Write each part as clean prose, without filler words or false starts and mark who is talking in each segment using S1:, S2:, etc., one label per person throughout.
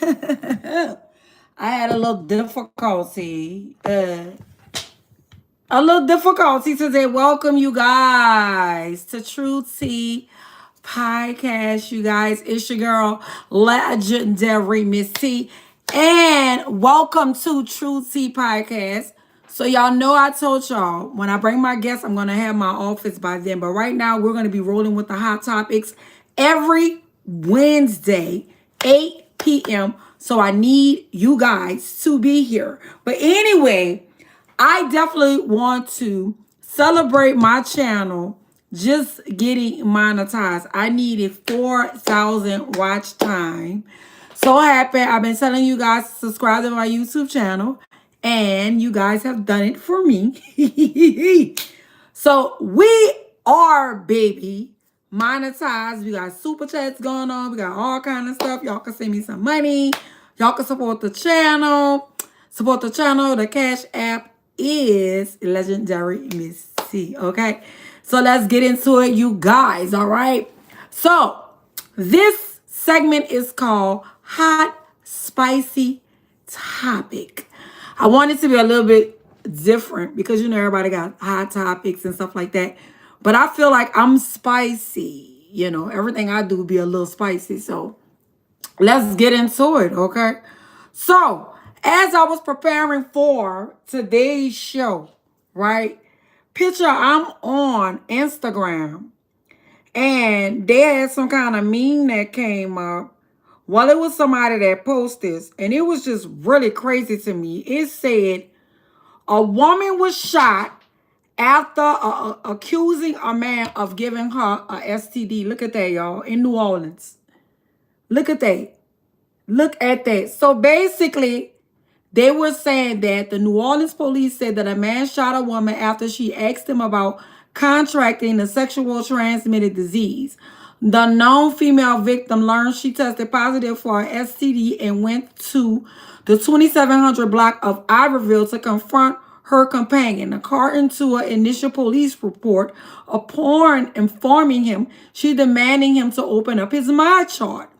S1: I had a little difficulty. A little difficulty today. Welcome you guys to True Tea Podcast. You guys, it's your girl, Legendary Miss T. And welcome to True Tea Podcast. So y'all know I told y'all when I bring my guests, I'm gonna have my office by then. But right now we're gonna be rolling with the hot topics every Wednesday, 8 p.m. So I need you guys to be here. But anyway, I definitely want to celebrate my channel just getting monetized. I needed 4,000 watch time. So happy. I've been telling you guys to subscribe to my YouTube channel, and you guys have done it for me. So we are, baby, monetized. We got super chats going on. We got all kind of stuff. Y'all can send me some money. Y'all can support the channel. Support the channel. The Cash App is Legendary Miss C. Okay, so let's get into it, you guys. All right. So this segment is called Hot Spicy Topic. I want it to be a little bit different because you know everybody got hot topics and stuff like that. But I feel like I'm spicy. You know, everything I do be a little spicy. So let's get into it, okay? So, as I was preparing for today's show, right? Picture I'm on Instagram and they had some kind of meme that came up. Well, it was somebody that posted this, and it was just really crazy to me. It said a woman was shot after accusing a man of giving her a STD. Look at that, y'all, in New Orleans. Look at that. Look at that. So basically, they were saying that the New Orleans police said that a man shot a woman after she asked him about contracting a sexual transmitted disease. The known female victim learned she tested positive for an STD and went to the 2700 block of Iberville to confront her companion. According to an initial police report, upon informing him, she demanding him to open up his My Chart.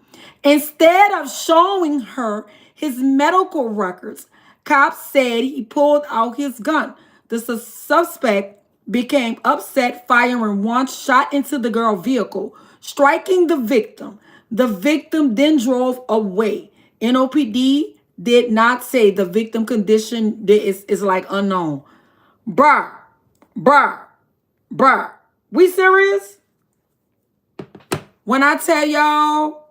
S1: Instead of showing her his medical records, cops said he pulled out his gun. The suspect became upset, firing one shot into the girl's vehicle, striking the victim. The victim then drove away. NOPD did not say the victim condition is like unknown. Bruh, bruh, bruh. We serious? When I tell y'all,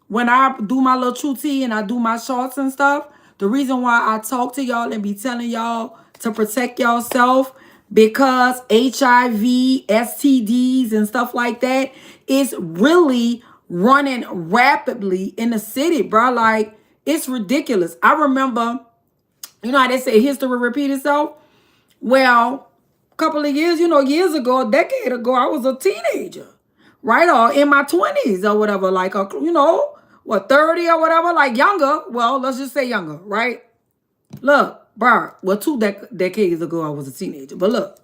S1: when I do my little true tea and I do my shorts and stuff, the reason why I talk to y'all and be telling y'all to protect yourself because HIV, STDs, and stuff like that is really running rapidly in the city, bro. Like, it's ridiculous. I remember, you know how they say history repeat itself? Well, a couple of years, years ago, a decade ago, I was a teenager, right? Or in my 20s or whatever, like, 30 or whatever, like younger. Well, let's just say younger, right? Look, bro, well, two decades ago, I was a teenager. But look,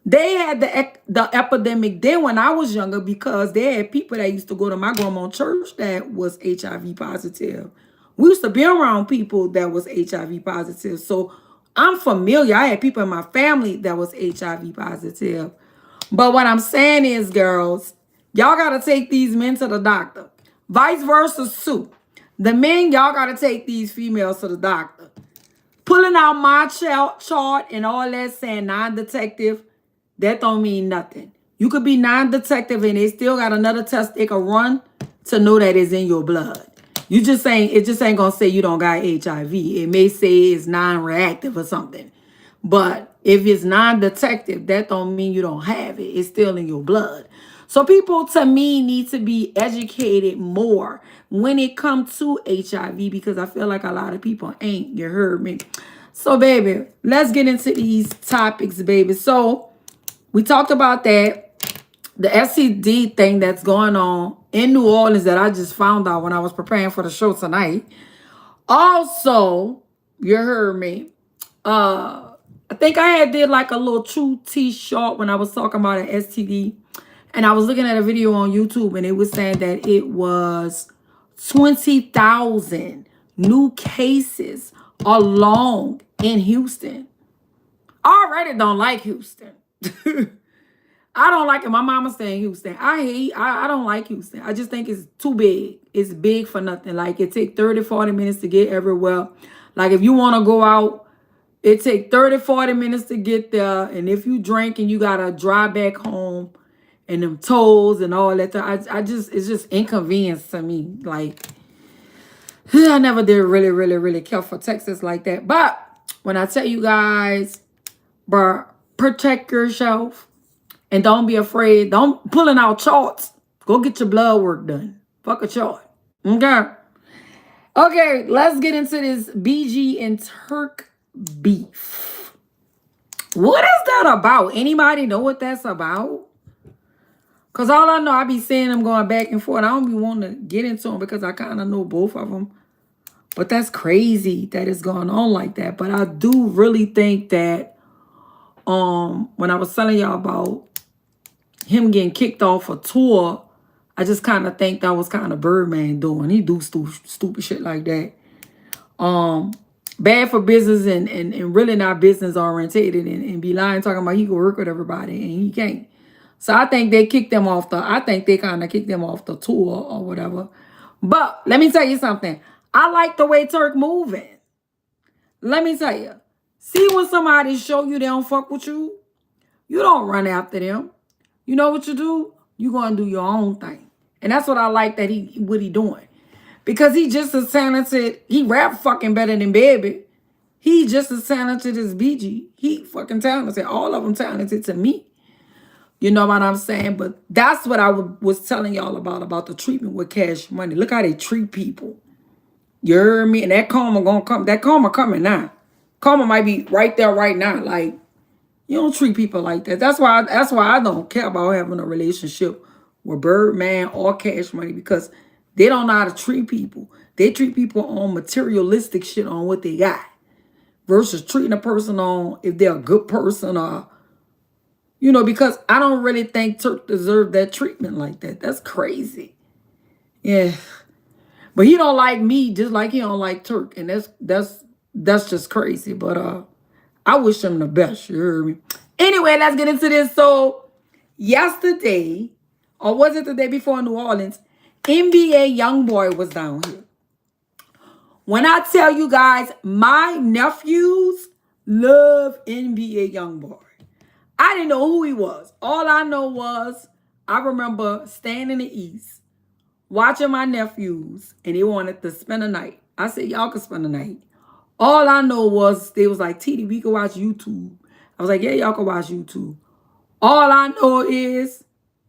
S1: they had the epidemic then when I was younger because they had people that used to go to my grandma's church that was HIV positive. We used to be around people that was HIV positive. So I'm familiar. I had people in my family that was HIV positive. But what I'm saying is, girls, y'all got to take these men to the doctor. Vice versa, too. The men, y'all got to take these females to the doctor. Pulling out my chart and all that saying non-detective, that don't mean nothing. You could be non-detective and they still got another test they can run to know that it's in your blood. It just ain't going to say you don't got HIV. It may say it's non-reactive or something. But if it's non-detective, that don't mean you don't have it. It's still in your blood. So people, to me, need to be educated more when it comes to HIV because I feel like a lot of people ain't. You heard me. So, baby, let's get into these topics, baby. So, we talked about that. The STD thing that's going on in New Orleans that I just found out when I was preparing for the show tonight. Also, you heard me. I think I had did like a little true tea short when I was talking about an STD. And I was looking at a video on YouTube and it was saying that it was 20,000 new cases alone in Houston. I already don't like Houston. I don't like it. My mama stay in Houston. I don't like Houston. I just think it's too big. It's big for nothing. Like it take 30, 40 minutes to get everywhere. Like if you want to go out, it take 30, 40 minutes to get there. And if you drink and you got to drive back home and them tolls and all that, it's just inconvenience to me. Like I never did really care for Texas like that. But when I tell you guys, bruh, protect yourself. And don't be afraid. Don't pulling out charts. Go get your blood work done. Fuck a chart. Okay. Okay, let's get into this BG and Turk beef. What is that about? Anybody know what that's about? Because all I know, I be seeing them going back and forth. I don't be wanting to get into them because I kind of know both of them. But that's crazy that it's going on like that. But I do really think that when I was telling y'all about him getting kicked off a tour, I just kind of think that was kind of Birdman doing. He do stupid shit like that. Bad for business and really not business orientated and be lying talking about he can work with everybody and he can't. So I think they kicked them off I think they kind of kicked them off the tour or whatever. But let me tell you something. I like the way Turk moving. Let me tell you. See when somebody show you they don't fuck with you, you don't run after them. You know what you do? You gonna do your own thing. And that's what I like that what he doing. Because he just as talented. He rap fucking better than Baby. He just as talented as BG. He fucking talented. All of them talented to me. You know what I'm saying? But that's what I was telling y'all about the treatment with Cash Money. Look how they treat people. You heard me? And that karma gonna come. That karma coming now. Karma might be right there right now. Like, you don't treat people like that. That's why I don't care about having a relationship with Birdman or Cash Money, because they don't know how to treat people. They treat people on materialistic shit, on what they got, versus treating a person on if they're a good person or, you know, because I don't really think Turk deserved that treatment like that. That's crazy. Yeah. But he don't like me just like he don't like Turk. And that's just crazy. But I wish him the best. You heard me? Anyway, let's get into this. So, yesterday, or was it the day before in New Orleans, NBA YoungBoy was down here. When I tell you guys, my nephews love NBA YoungBoy. I didn't know who he was. All I know was I remember staying in the East, watching my nephews, and they wanted to spend the night. I said, y'all can spend the night. All I know was they was like, TD, we can watch YouTube. I was like, yeah, y'all can watch YouTube. All I know is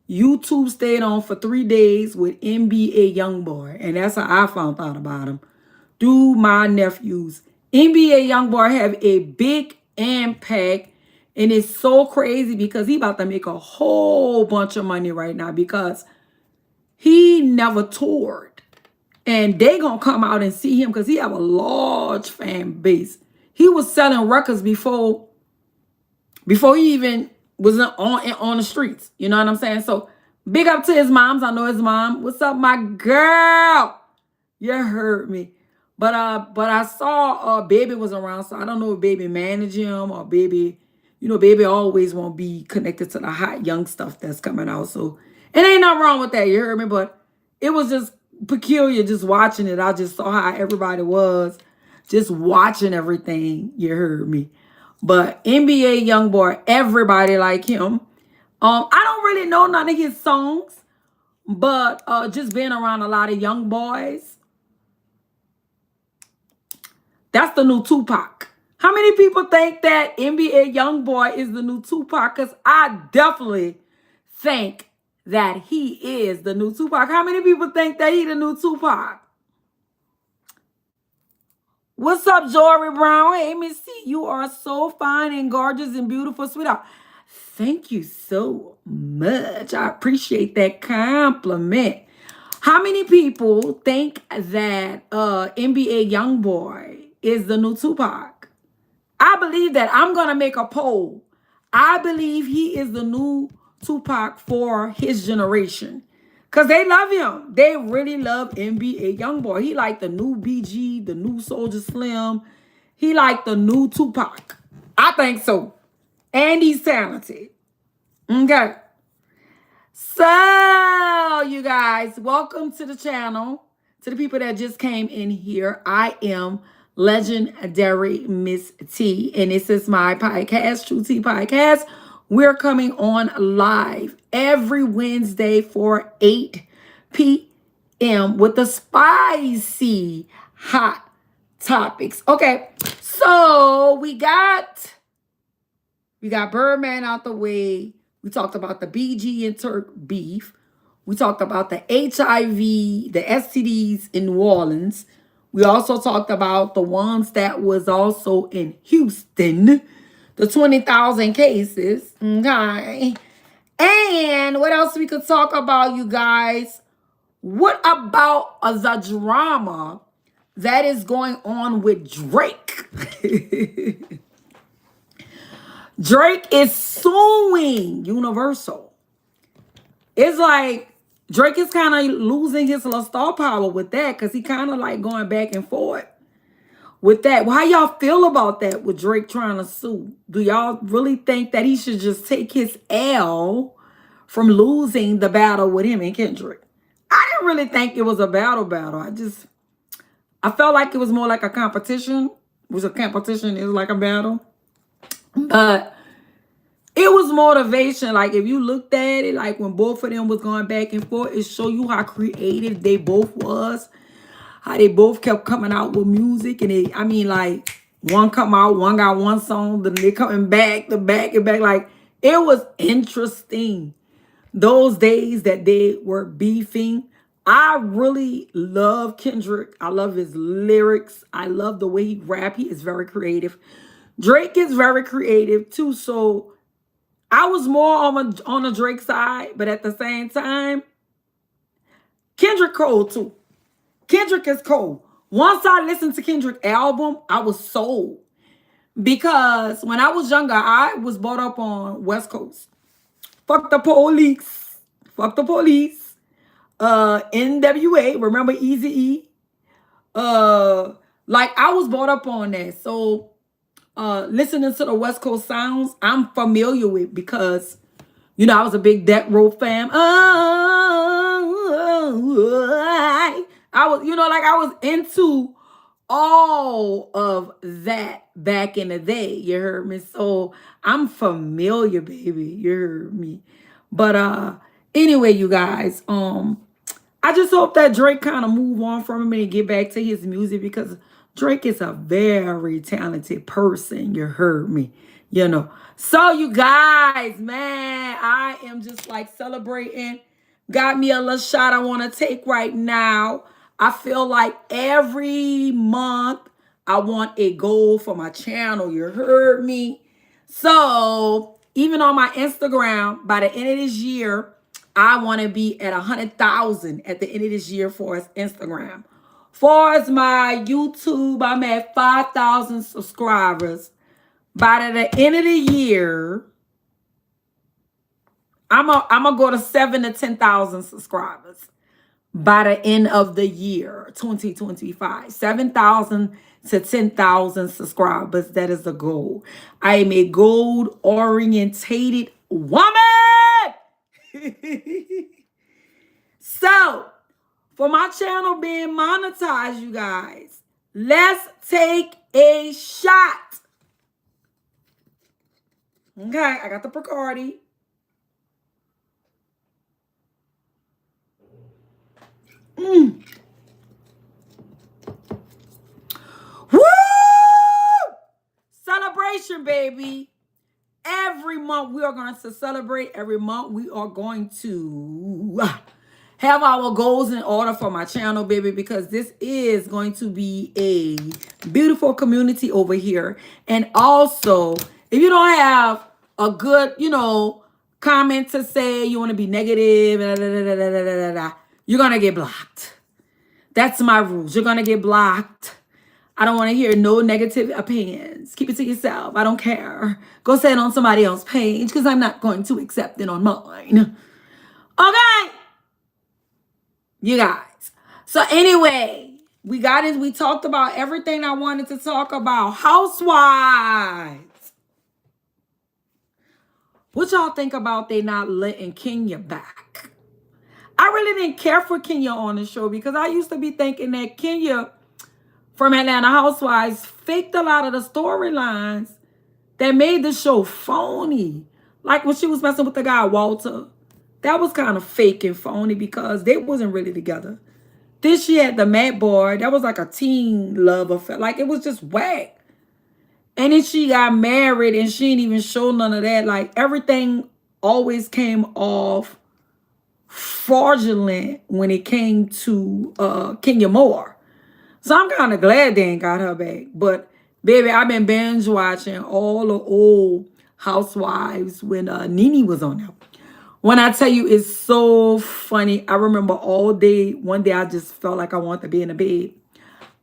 S1: YouTube stayed on for 3 days with NBA YoungBoy. And that's how I found out about him. Through my nephews. NBA YoungBoy have a big impact. And it's so crazy because he about to make a whole bunch of money right now because he never toured. And they gonna come out and see him because he have a large fan base. He was selling records before he even was on the streets. You know what I'm saying? So big up to his moms. I know his mom. What's up, my girl? You heard me. But I saw Baby was around, so I don't know if Baby managed him or Baby, you know, Baby always won't be connected to the hot young stuff that's coming out. So it ain't nothing wrong with that. You heard me? But it was just peculiar just watching it. I just saw how everybody was just watching everything. You heard me. But NBA YoungBoy, everybody like him. I don't really know none of his songs, but just being around a lot of young boys. That's the new Tupac. How many people think that NBA YoungBoy is the new Tupac? Because I definitely think that he is the new Tupac. How many people think that he the new Tupac? What's up, Jory Brown? Hey, Missy, you are so fine and gorgeous and beautiful, sweetheart. Thank you so much. I appreciate that compliment. How many people think that NBA YoungBoy is the new Tupac? I believe that. I'm going to make a poll. I believe he is the new Tupac for his generation. Cause they love him. They really love NBA Youngboy. He like the new BG, the new Soldier Slim. He like the new Tupac. I think so. And he's talented. Okay. So, you guys, welcome to the channel. To the people that just came in here, I am Legendary Miss T, and this is my podcast, True T Podcast. We're coming on live every Wednesday for 8 p.m. with the spicy hot topics. Okay, so we got Birdman out the way. We talked about the BG and Turk beef. We talked about the HIV, the STDs in New Orleans. We also talked about the ones that was also in Houston, the 20,000 cases. Okay. And what else we could talk about, you guys? What about the drama that is going on with Drake? Drake is suing Universal. It's like Drake is kind of losing his little star power with that because he kind of like going back and forth with that. Well, how y'all feel about that with Drake trying to sue? Do y'all really think that he should just take his L from losing the battle with him and Kendrick? I didn't really think it was a battle. I felt like it was more like a competition. It was a competition. It was like a battle. But it was motivation. Like, if you looked at it, like when both of them was going back and forth, it showed you how creative they both was. How they both kept coming out with music. And like, one come out, one got one song, then they coming back, the back and back. Like, it was interesting. Those days that they were beefing. I really love Kendrick. I love his lyrics. I love the way he rap. He is very creative. Drake is very creative too. So I was more on the Drake side, but at the same time, Kendrick cold too. Kendrick is cold. Once I listened to Kendrick album, I was sold. Because when I was younger, I was brought up on West Coast. Fuck the police. Fuck the police. NWA, remember Eazy-E? Like, I was brought up on that. So listening to the West Coast sounds, I'm familiar with because, I was a big Death Row fan. I was, I was into all of that back in the day. You heard me? So I'm familiar, baby. You heard me? But anyway, you guys, I just hope that Drake kind of move on from him and get back to his music because Drake is a very talented person. You heard me, So you guys, man, I am just like celebrating. Got me a little shot I want to take right now. I feel like every month I want a goal for my channel. You heard me? So even on my Instagram, by the end of this year, I want to be at 100,000 at the end of this year for his Instagram. For as my YouTube, I'm at 5,000 subscribers. By the end of the year, I'm gonna go to 7,000 to 10,000 subscribers. By the end of the year, 2025, 7,000 to 10,000 subscribers. That is the goal. I am a gold-orientated woman. So, for my channel being monetized, you guys, let's take a shot. Okay, I got the Bacardi. Woo! Celebration, baby. Every month we are going to celebrate. Every month we are going to have our goals in order for my channel, baby, because this is going to be a beautiful community over here. And also, if you don't have a good, comment to say, you want to be negative, you're going to get blocked. That's my rules. You're going to get blocked. I don't want to hear no negative opinions. Keep it to yourself. I don't care. Go say it on somebody else's page because I'm not going to accept it on mine. Okay. You guys. So anyway, we talked about everything I wanted to talk about. Housewives. What y'all think about they not letting Kenya back? I really didn't care for Kenya on the show because I used to be thinking that Kenya from Atlanta Housewives faked a lot of the storylines that made the show phony. Like when she was messing with the guy Walter, that was kind of fake and phony because they wasn't really together. Then she had the Matt boy, that was like a teen love affair. Like it was just whack. And then she got married and she didn't even show none of that. Like everything always came off fraudulent when it came to Kenya Moore. So I'm kind of glad they ain't got her back. But baby, I've been binge watching all the old housewives when Nene was on there. When I tell you it's so funny, I remember all day, one day I just felt like I wanted to be in the bed.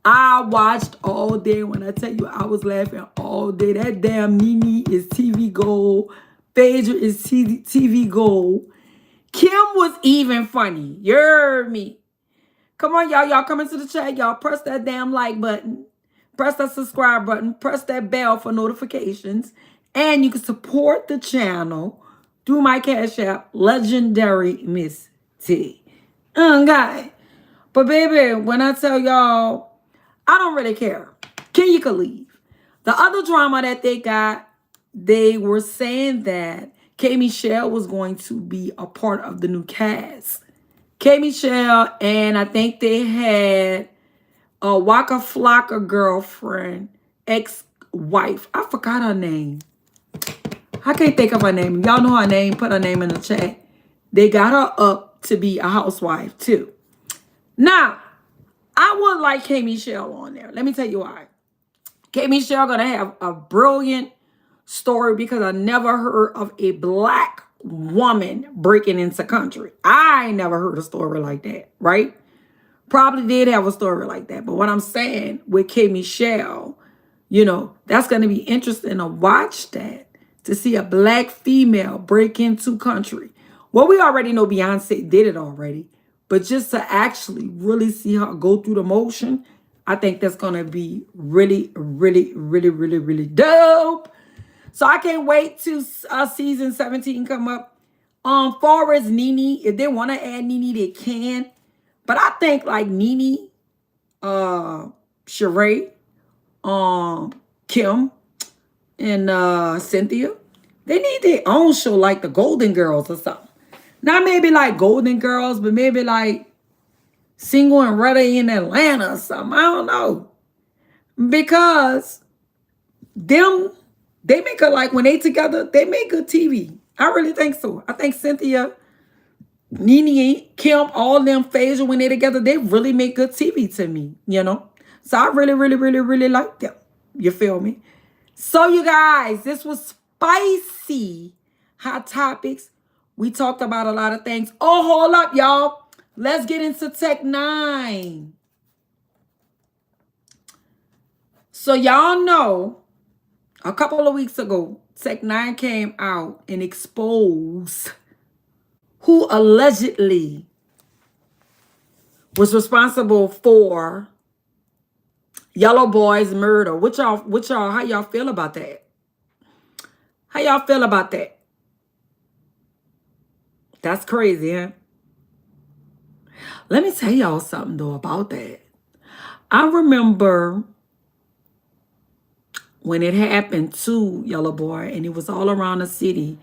S1: I watched all day. When I tell you I was laughing all day. That damn Nene is TV gold. Phaedra is TV gold. Kim was even funny. You heard me. Come on, y'all. Y'all come into the chat. Y'all press that damn like button. Press that subscribe button. Press that bell for notifications. And you can support the channel through my Cash App, Legendary Miss T. Okay. But baby, when I tell y'all, I don't really care. Kenya could leave. The other drama that they got, they were saying that K. Michelle was going to be a part of the new cast. K. Michelle, and I think they had a Waka Flocka girlfriend, ex-wife. I forgot her name. I can't think of her name. Y'all know her name. Put her name in the chat. They got her up to be a housewife too. Now, I would like K. Michelle on there. Let me tell you why. K. Michelle gonna have a brilliant story because I never heard of a black woman breaking into country. I never heard a story like that, right? Probably did have a story like that. But what I'm saying with K. Michelle, you know, that's going to be interesting to watch that, to see a black female break into country. Well, we already know Beyonce did it already. But just to actually really see her go through the motion, I think that's going to be really, really, really, really, really dope. So I can't wait to season 17 come up. Far as Nene, if they want to add Nene, they can. But I think like Nene, Sheree, Kim, and Cynthia, they need their own show like the Golden Girls or something. Not maybe like Golden Girls, but maybe like Single and Ready in Atlanta or something. I don't know. Because them, they make it like when they together, they make good TV. I really think so. I think Cynthia, Nene, Kim, all them Phaedra, when they together, they really make good TV to me, you know? So I really, really, really, really like them. You feel me? So you guys, this was spicy hot topics. We talked about a lot of things. Oh, hold up, y'all. Let's get into Tech 9. So y'all know, a couple of weeks ago, Tech 9 came out and exposed who allegedly was responsible for Yellow Boy's murder. How y'all feel about that? How y'all feel about that? That's crazy, huh? Let me tell y'all something, though, about that. I remember when it happened to Yellow Boy, and it was all around the city,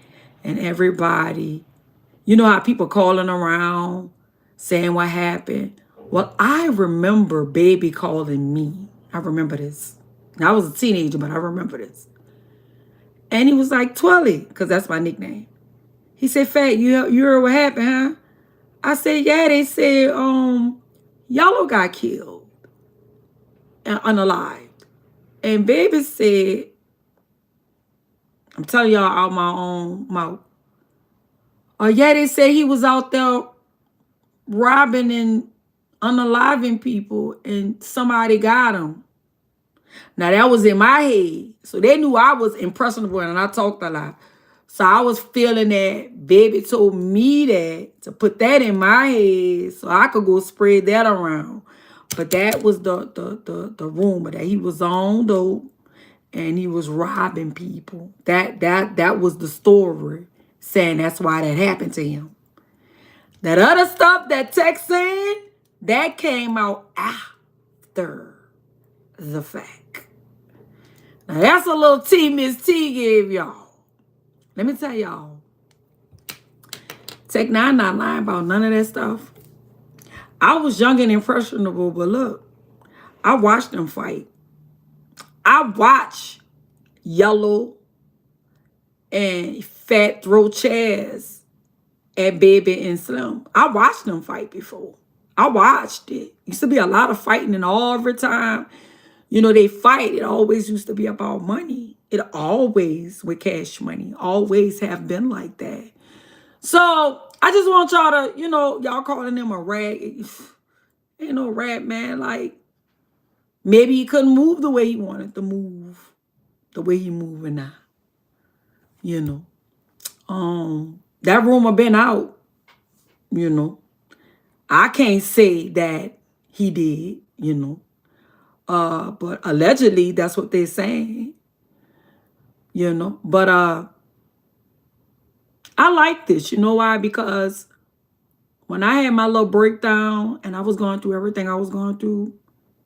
S1: and everybody, you know how people calling around, saying what happened. Well, I remember Baby calling me. I remember this. Now, I was a teenager, but I remember this. And he was like, Twilly, because that's my nickname. He said, Fat, you heard what happened, huh? I said, yeah, they said Yellow got killed and unalived. And Baby said, I'm telling y'all out my own mouth. Oh, yeah, they said he was out there robbing and unaliving people and somebody got him. Now, that was in my head. So they knew I was impressionable and I talked a lot. So I was feeling that baby told me that to put that in my head so I could go spread that around. But that was the rumor that he was on though, and he was robbing people. That was the story, saying that's why that happened to him. That other stuff that text saying, that came out after the fact. Now that's a little tea Miss T gave y'all. Let me tell y'all. Tech Nine not lying about none of that stuff. I was young and impressionable, but look, I watched them fight. I watched Yellow and Fat throw chairs at Baby and Slim. I watched them fight before. I watched it. Used to be a lot of fighting, and every time, you know, they fight, it always used to be about money. It always with cash money. Always have been like that. So I just want y'all to, you know, y'all calling him a rag. Ain't no rag, man. Like, maybe he couldn't move the way he wanted to move, the way he moving now. You know. That rumor been out, you know. I can't say that he did, you know. But allegedly that's what they're saying. You know. But I like this. You know why? Because when I had my little breakdown and I was going through everything I was going through,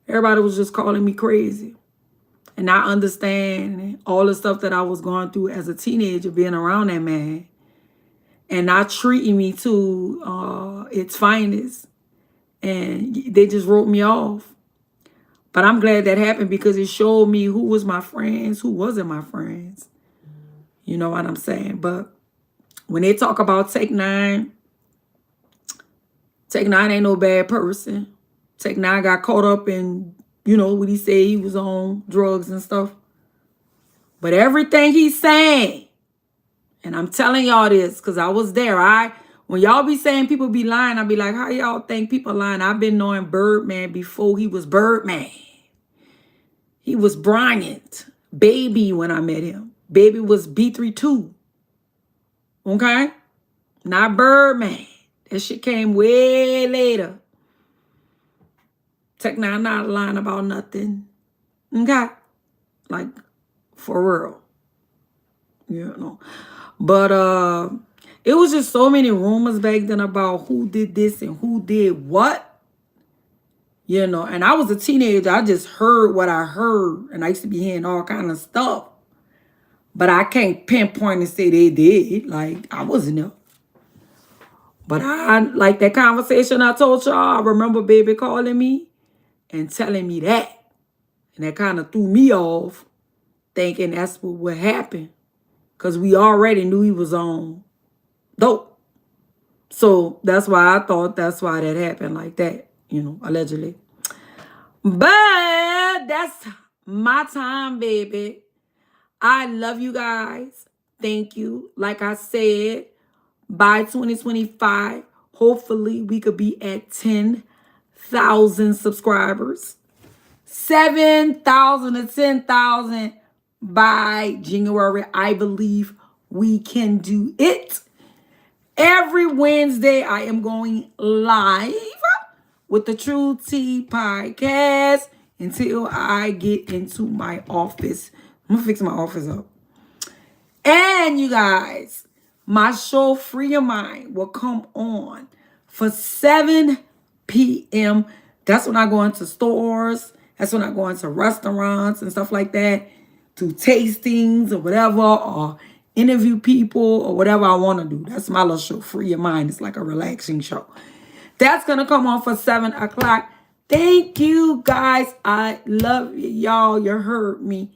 S1: everybody was just calling me crazy. And I understand all the stuff that I was going through as a teenager being around that man. And not treating me to its finest. And they just wrote me off. But I'm glad that happened because it showed me who was my friends, who wasn't my friends. You know what I'm saying? But when they talk about Tech Nine ain't no bad person. Tech Nine got caught up in, you know, what he said he was on drugs and stuff. But everything he's saying, and I'm telling y'all this because I was there. When y'all be saying people be lying, I be like, how y'all think people lying? I've been knowing Birdman before he was Birdman. He was Bryant. Baby when I met him. Baby was B32. Okay? Not Birdman. That shit came way later. Tech Nine not lying about nothing. Okay? Like, for real. You know. But it was just so many rumors back then about who did this and who did what. You know, and I was a teenager. I just heard what I heard. And I used to be hearing all kind of stuff. But I can't pinpoint and say they did. Like, I wasn't there. But I, like that conversation I told y'all, I remember Baby calling me and telling me that. And that kind of threw me off, thinking that's what would happen. Because we already knew he was on dope. So that's why I thought that's why that happened like that, you know, allegedly. But that's my time, baby. I love you guys. Thank you. Like I said, by 2025, hopefully we could be at 10,000 subscribers. 7,000 to 10,000 by January. I believe we can do it. Every Wednesday, I am going live with the True Tea Podcast until I get into my office. I'm going to fix my office up. And you guys, my show, Free Your Mind, will come on for 7 p.m. That's when I go into stores. That's when I go into restaurants and stuff like that to tastings or whatever, or interview people or whatever I want to do. That's my little show, Free Your Mind. It's like a relaxing show. That's going to come on for 7 o'clock. Thank you, guys. I love y'all. You heard me.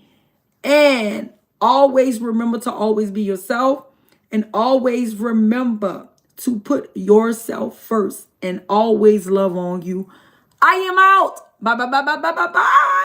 S1: And always remember to always be yourself. And always remember to put yourself first. And always love on you. I am out. Bye, bye, bye, bye, bye, bye, bye.